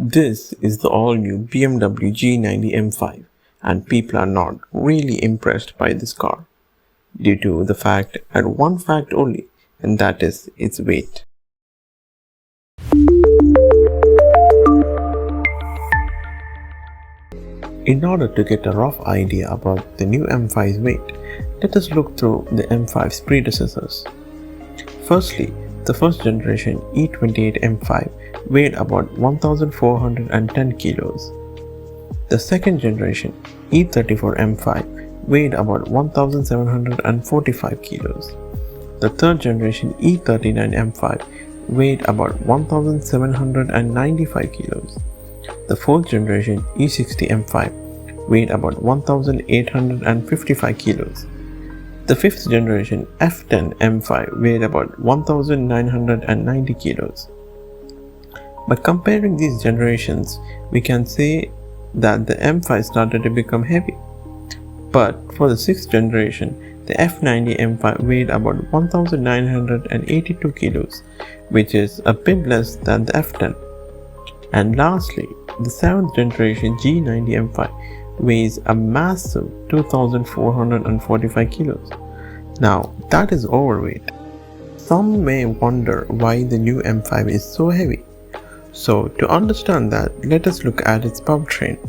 This is the all-new BMW G90 M5 and people are not really impressed by this car due to the fact and one fact only, and that is its weight. In order to get a rough idea about the new M5's weight, let us look through the M5's predecessors. Firstly, the first generation E28 M5 weighed about 1410 kilos. The second generation E34 M5 weighed about 1745 kilos. The third generation E39 M5 weighed about 1795 kilos. The fourth generation E60 M5 weighed about 1855 kilos. The fifth generation F10 M5 weighed about 1990 kilos. By comparing these generations, we can say that the M5 started to become heavy. But for the sixth generation, the F90 M5 weighed about 1982 kilos, which is a bit less than the F10. And lastly, the 7th generation G90 M5 weighs a massive 2445 kilos. Now, that is overweight. Some may wonder why the new M5 is so heavy. So, to understand that, let us look at its powertrain.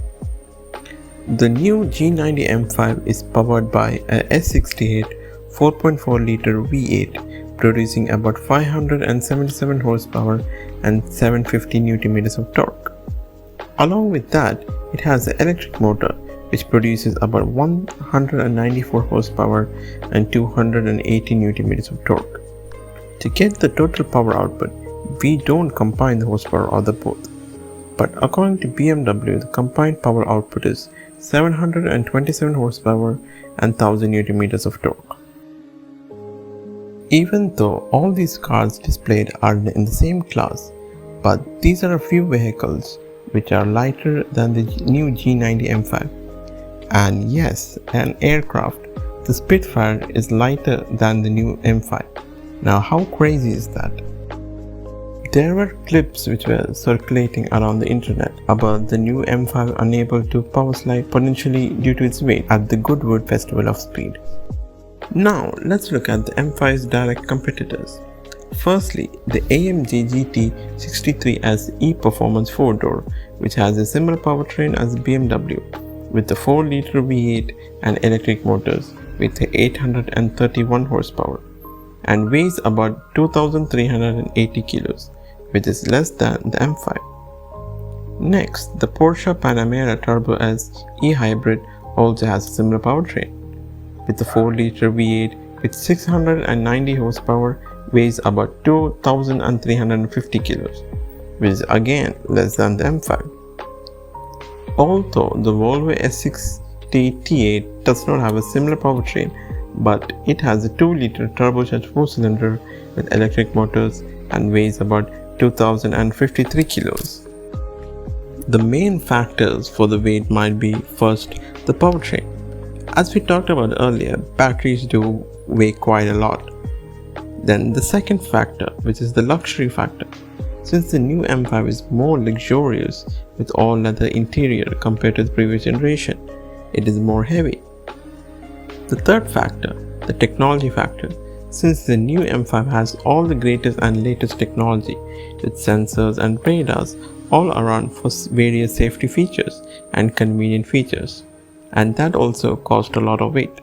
The new G90 M5 is powered by a S68 4.4 liter V8 producing about 577 horsepower and 750 Nm of torque. Along with that, it has an electric motor which produces about 194 horsepower and 280 Nm of torque. To get the total power output, we don't combine the horsepower of the both. But according to BMW, the combined power output is 727 horsepower and 1000 Nm of torque. Even though all these cars displayed are in the same class, but these are a few vehicles which are lighter than the new G90 M5. And yes, an aircraft, the Spitfire is lighter than the new M5. Now how crazy is that? There were clips which were circulating around the internet about the new M5 unable to power slide potentially due to its weight at the Goodwood Festival of Speed. Now let's look at the M5's direct competitors. Firstly, the AMG GT 63S e-Performance 4-door, which has a similar powertrain as the BMW, with the 4-liter V8 and electric motors with 831 horsepower, and weighs about 2380 kilos, which is less than the M5. Next, the Porsche Panamera Turbo S e-Hybrid also has a similar powertrain, with the 4-liter V8 with 690 horsepower, weighs about 2350 kilos, which is again less than the M5. Although the Volvo S60 T8 does not have a similar powertrain, but it has a 2-liter turbocharged 4-cylinder with electric motors and weighs about 2053 kilos. The main factors for the weight might be first, the powertrain. As we talked about earlier, batteries do weigh quite a lot. Then the second factor, which is the luxury factor. Since the new M5 is more luxurious with all leather interior compared to the previous generation, it is more heavy. The third factor, the technology factor. Since the new M5 has all the greatest and latest technology with sensors and radars all around for various safety features and convenient features, and that also cost a lot of weight.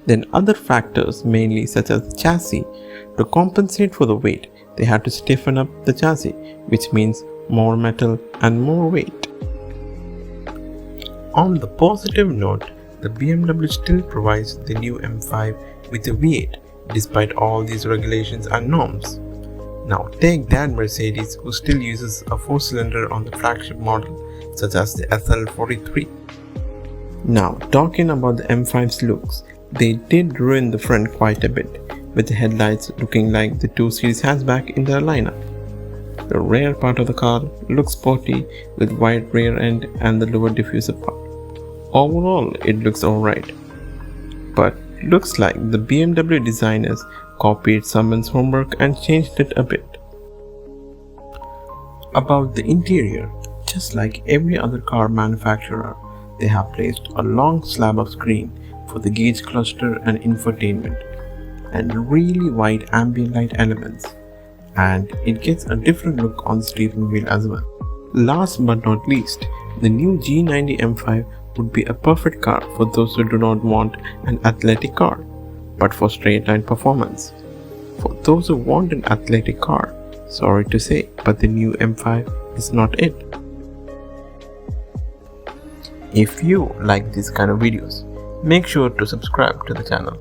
Then other factors mainly such as chassis. To compensate for the weight, they had to stiffen up the chassis, which means more metal and more weight. On the positive note, the BMW still provides the new M5 with a V8 despite all these regulations and norms. Now take that Mercedes who still uses a 4-cylinder on the flagship model such as the SL43. Now talking about the M5's looks, they did ruin the front quite a bit, with the headlights looking like the 2 Series hatchback in their lineup. The rear part of the car looks sporty with wide rear end and the lower diffuser part. Overall, it looks alright, but looks like the BMW designers copied someone's homework and changed it a bit. About the interior, just like every other car manufacturer, they have placed a long slab of screen for the gauge cluster and infotainment, and really wide ambient light elements, and it gets a different look on the steering wheel as well. Last but not least, the new G90 M5 would be a perfect car for those who do not want an athletic car, but for straight line performance. For those who want an athletic car, sorry to say, but the new M5 is not it. If you like these kind of videos, make sure to subscribe to the channel.